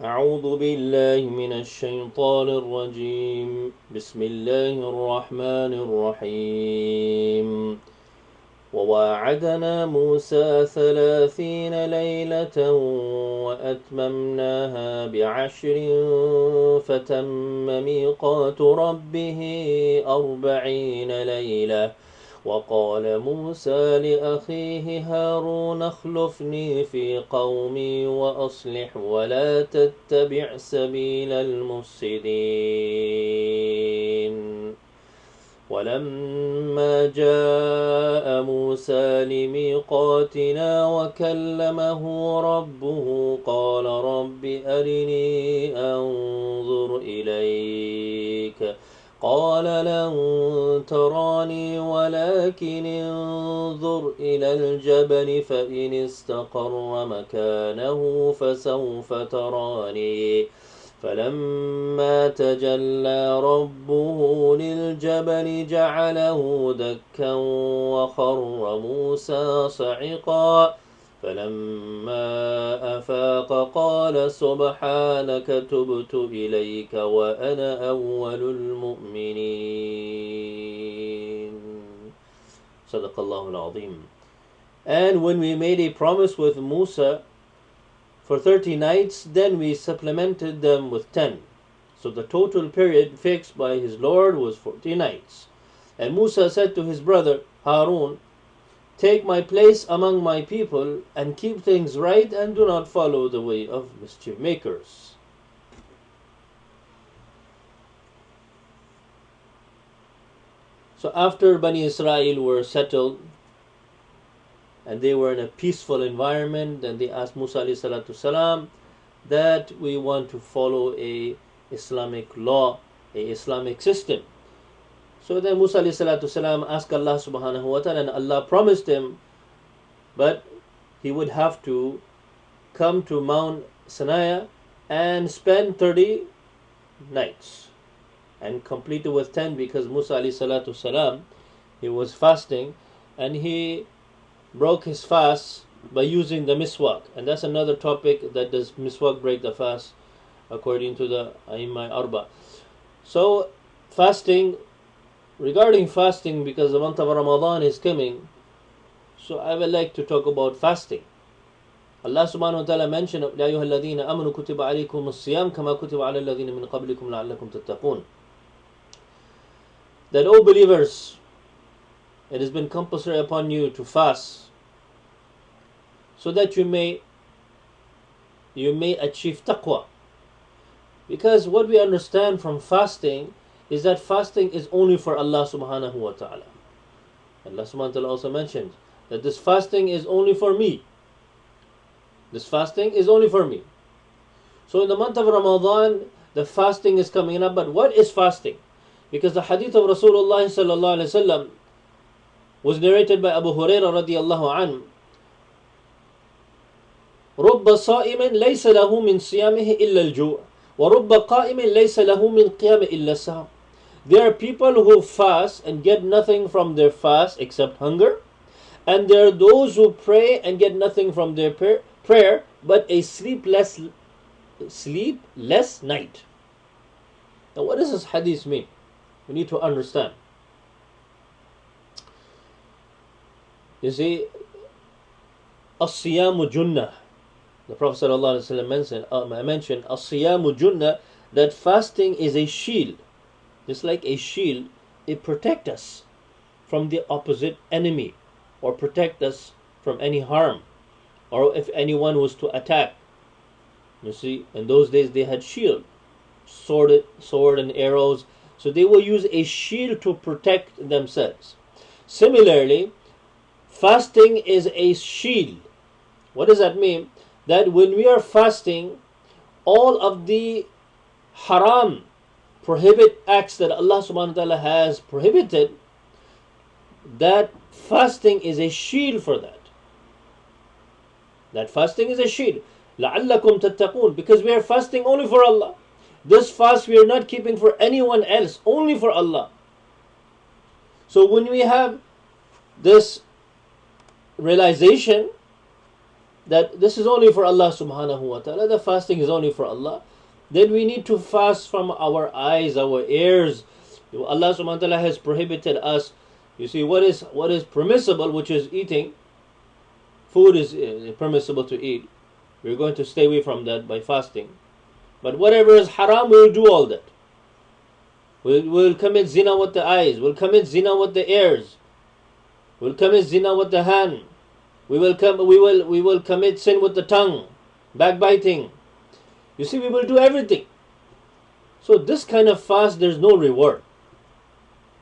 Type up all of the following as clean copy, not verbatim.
أعوذ بالله من الشيطان الرجيم بسم الله الرحمن الرحيم وواعدنا موسى 30 ليلة وأتممناها ب10 فتم ميقات ربه 40 ليلة وقال موسى لأخيه هارون اخلفني في قومي وأصلح ولا تتبع سبيل المفسدين ولما جاء موسى لميقاتنا وكلمه ربه قال رب أرني أنظر إليك قال لن تراني ولكن انظر إلى الجبل فإن استقر مكانه فسوف تراني فلما تجلى ربه للجبل جعله دكا وخر موسى صعقا فلما أفاق قال سبحانك تبت إليك وأنا أول المؤمنين. صدق الله العظيم. And when we made a promise with Musa for 30 nights, then we supplemented them with 10. So the total period fixed by his Lord was 40 nights. And Musa said to his brother Harun, take my place among my people and keep things right and do not follow the way of mischief makers. So after Bani Israel were settled and they were in a peaceful environment, then they asked Musa alayhi salatu salam that we want to follow a Islamic law, a Islamic system. So then Musa alayhi salatu salam asked Allah subhanahu wa ta'ala, and Allah promised him, but he would have to come to Mount Sinai and spend 30 nights and complete it with 10, because Musa alayhi salatu salam, he was fasting and he broke his fast by using the miswak. And that's another topic, that does miswak break the fast according to the Aimma Arba. So fasting, regarding fasting, because the month of Ramadan is coming, so I would like to talk about fasting. Allah subhanahu wa ta'ala mentioned, يَا أَيُّهَا الَّذِينَ آمَنُوا كُتِبَ عَلَيْكُمُ الصِّيَامُ كَمَا كُتِبَ عَلَى الَّذِينَ مِنْ قَبْلِكُمْ لَعَلَّكُمْ تَتَّقُونَ, that, O believers, it has been compulsory upon you to fast so that you may achieve taqwa. Because what we understand from fasting is that fasting is only for Allah subhanahu wa ta'ala. Allah subhanahu wa ta'ala also mentioned that this fasting is only for me. This fasting is only for me. So in the month of Ramadan, the fasting is coming up. But what is fasting? Because the hadith of Rasulullah sallallahu alaihi wasallam was narrated by Abu Hurairah radiyallahu anhu. رب صائم ليس له من صيامه إلا الجوع ورب قائم ليس له من قيام إلا السهر. There are people who fast and get nothing from their fast except hunger, and there are those who pray and get nothing from their prayer but a sleepless night. Now what does this hadith mean? We need to understand. You see, as-siyamu junnah. The Prophet ﷺ mentioned as-siyamu junnah, that fasting is a shield. Just like a shield, it protects us from the opposite enemy, or protect us from any harm, or if anyone was to attack. You see, in those days they had shield, sword and arrows, so they will use a shield to protect themselves. Similarly, fasting is a shield. What does that mean? That when we are fasting, all of the haram, prohibit acts that Allah subhanahu wa ta'ala has prohibited, that fasting is a shield for that. That fasting is a shield. لَعَلَّكُمْ تَتَّقُونَ, because we are fasting only for Allah. This fast we are not keeping for anyone else, only for Allah. So when we have this realization that this is only for Allah subhanahu wa ta'ala, the fasting is only for Allah, then we need to fast from our eyes, our ears. Allah subhanahu wa ta'ala has prohibited us. You see, what is permissible, which is eating, food is permissible to eat. We're going to stay away from that by fasting. But whatever is haram, we'll do all that. We'll commit zina with the eyes. We'll commit zina with the ears. We'll commit zina with the hand. We will commit sin with the tongue, backbiting. You see, we will do everything. So this kind of fast, there's no reward.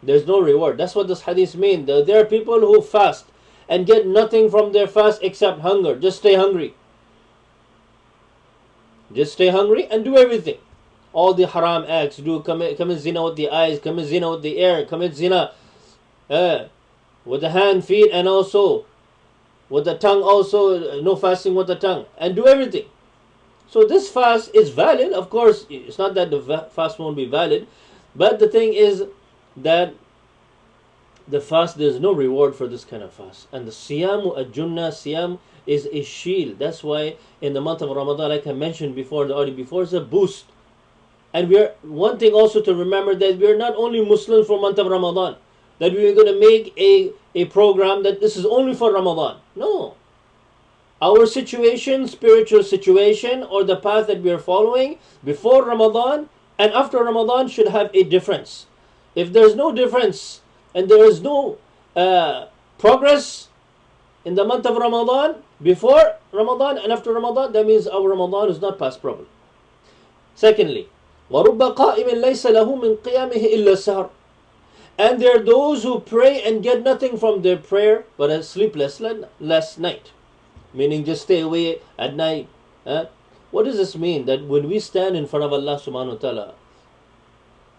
There's no reward. That's what this hadith means. There are people who fast and get nothing from their fast except hunger. Just stay hungry. Just stay hungry and do everything. All the haram acts. Commit zina with the eyes, commit zina with the ear, commit zina with the hand, feet, and also with the tongue also. No fasting with the tongue. And do everything. So this fast is valid. Of course, it's not that the fast won't be valid. But the thing is that the fast, there's no reward for this kind of fast. And the siyamu al-junnah, siyam is a shield. That's why in the month of Ramadan, like I mentioned before, the audio before, it's a boost. And we're one thing also to remember, that we're not only Muslims for month of Ramadan, that we're going to make a program that this is only for Ramadan. No. Our situation, spiritual situation, or the path that we are following before Ramadan and after Ramadan should have a difference. If there's no difference and there is no progress in the month of Ramadan, before Ramadan and after Ramadan, that means our Ramadan is not passed properly. Secondly, وَرُبَّ قَائِمٍ لَيْسَ لَهُ مِنْ قِيَامِهِ إِلَّا السَّهْرِ. And there are those who pray and get nothing from their prayer but a sleepless last night. Meaning just stay away at night. What does this mean? That when we stand in front of Allah subhanahu wa ta'ala,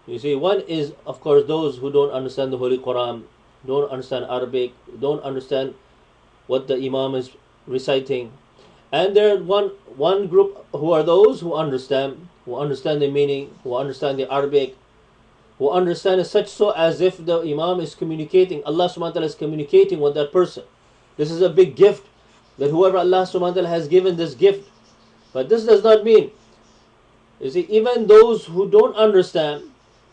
you see, one is, of course, those who don't understand the Holy Quran, don't understand Arabic, don't understand what the Imam is reciting. And there are one group who are those who understand the meaning, who understand the Arabic, who understand it such so as if the Imam is communicating, Allah subhanahu wa ta'ala is communicating with that person. This is a big gift, that whoever Allah subhanahu wa ta'ala has given this gift. But this does not mean, you see, even those who don't understand,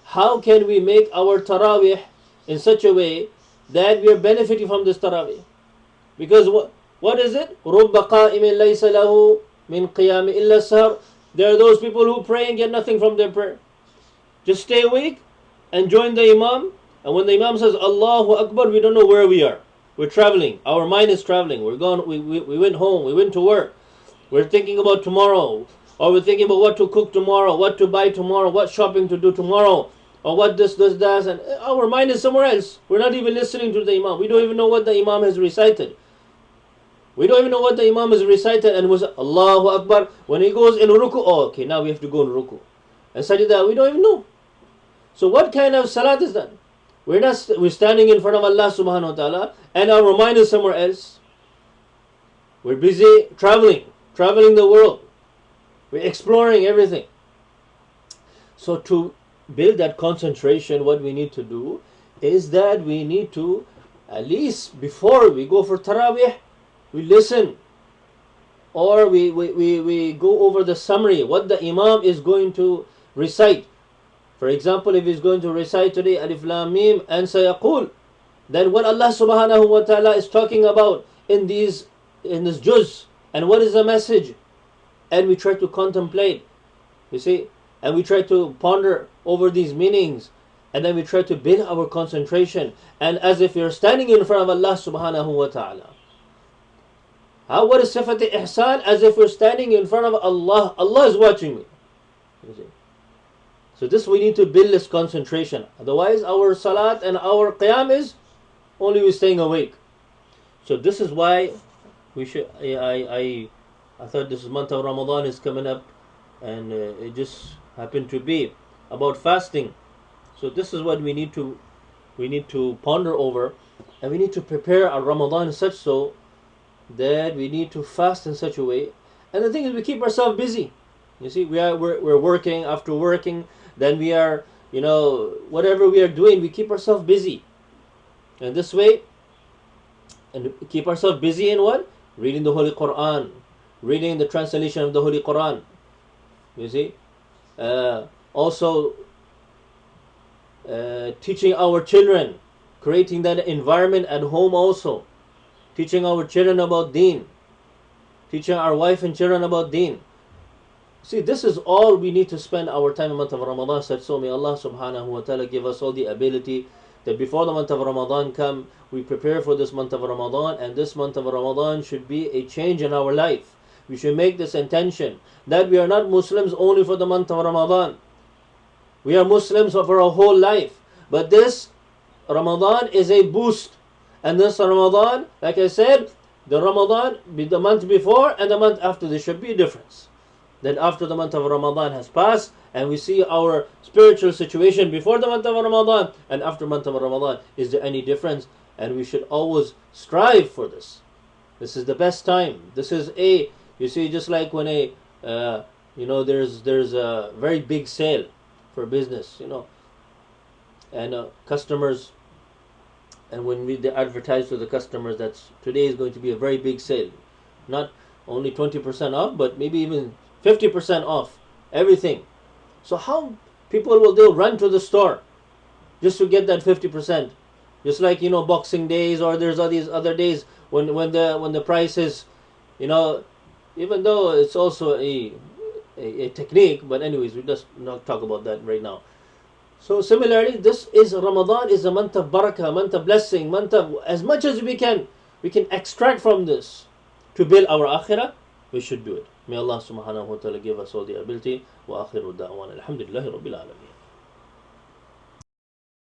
how can we make our Taraweeh in such a way that we are benefiting from this Taraweeh? Because what is it? رُبَّ قَائِمٍ لَيْسَ لَهُ مِنْ قِيَامِ إِلَّا السَّهْرِ. There are those people who pray and get nothing from their prayer. Just stay awake and join the Imam. And when the Imam says Allahu Akbar, we don't know where we are. We're traveling. Our mind is traveling. We're gone. We went home. We went to work. We're thinking about tomorrow. Or we're thinking about what to cook tomorrow, what to buy tomorrow, what shopping to do tomorrow, or what this, that. And our mind is somewhere else. We're not even listening to the Imam. We don't even know what the Imam has recited. We don't even know what the Imam has recited, and was Allahu Akbar. When he goes in ruku, oh, okay, now we have to go in ruku. And sajda, we don't even know. So what kind of salat is that? We're standing in front of Allah subhanahu wa ta'ala, and our mind is somewhere else. We're busy traveling the world. We're exploring everything. So to build that concentration, what we need to do is that we need to, at least before we go for Taraweeh, we listen, or we go over the summary, what the Imam is going to recite. For example, if he's going to recite today Alif Lam Mim and Sayaqul, then what Allah subhanahu wa ta'ala is talking about in this juz, and what is the message? And we try to contemplate, you see, and we try to ponder over these meanings, and then we try to build our concentration, and as if you're standing in front of Allah subhanahu wa ta'ala. What is sifat ihsan? As if we're standing in front of Allah. Allah is watching me. You see? So this, we need to build this concentration. Otherwise, our salat and our qiyam is only we staying awake. So this is why we should. I thought this month of Ramadan is coming up, and it just happened to be about fasting. So this is what we need to ponder over, and we need to prepare our Ramadan such so that we need to fast in such a way. And the thing is, we keep ourselves busy. You see, we're working, after working, then we are, whatever we are doing, we keep ourselves busy. And this way, and keep ourselves busy in what? Reading the Holy Quran, reading the translation of the Holy Quran. You see, also teaching our children, creating that environment at home also, teaching our children about Deen, teaching our wife and children about Deen. See, this is all we need to spend our time in the month of Ramadan. So may Allah subhanahu wa ta'ala give us all the ability that before the month of Ramadan come, we prepare for this month of Ramadan, and this month of Ramadan should be a change in our life. We should make this intention that we are not Muslims only for the month of Ramadan. We are Muslims for our whole life. But this Ramadan is a boost. And this Ramadan, like I said, the Ramadan, the month before and the month after, there should be a difference. That after the month of Ramadan has passed, and we see our spiritual situation before the month of Ramadan and after the month of Ramadan, is there any difference? And we should always strive for this. This is the best time. This is you see, just like when there's a very big sale for business, and customers, and when they advertise to the customers that today is going to be a very big sale, not only 20% off, but maybe even 50% off everything. So how they'll run to the store just to get that 50%, just like Boxing Days, or there's all these other days when the price is, even though it's also a technique, but anyways, we just not talk about that right now. So similarly, Ramadan is a month of barakah, month of blessing, month of, as much as we can extract from this to build our akhirah. We should do it. May Allah subhanahu wa ta'ala give us all the ability. Wa akhiru da'wana alhamdulillahi rabbil alamin.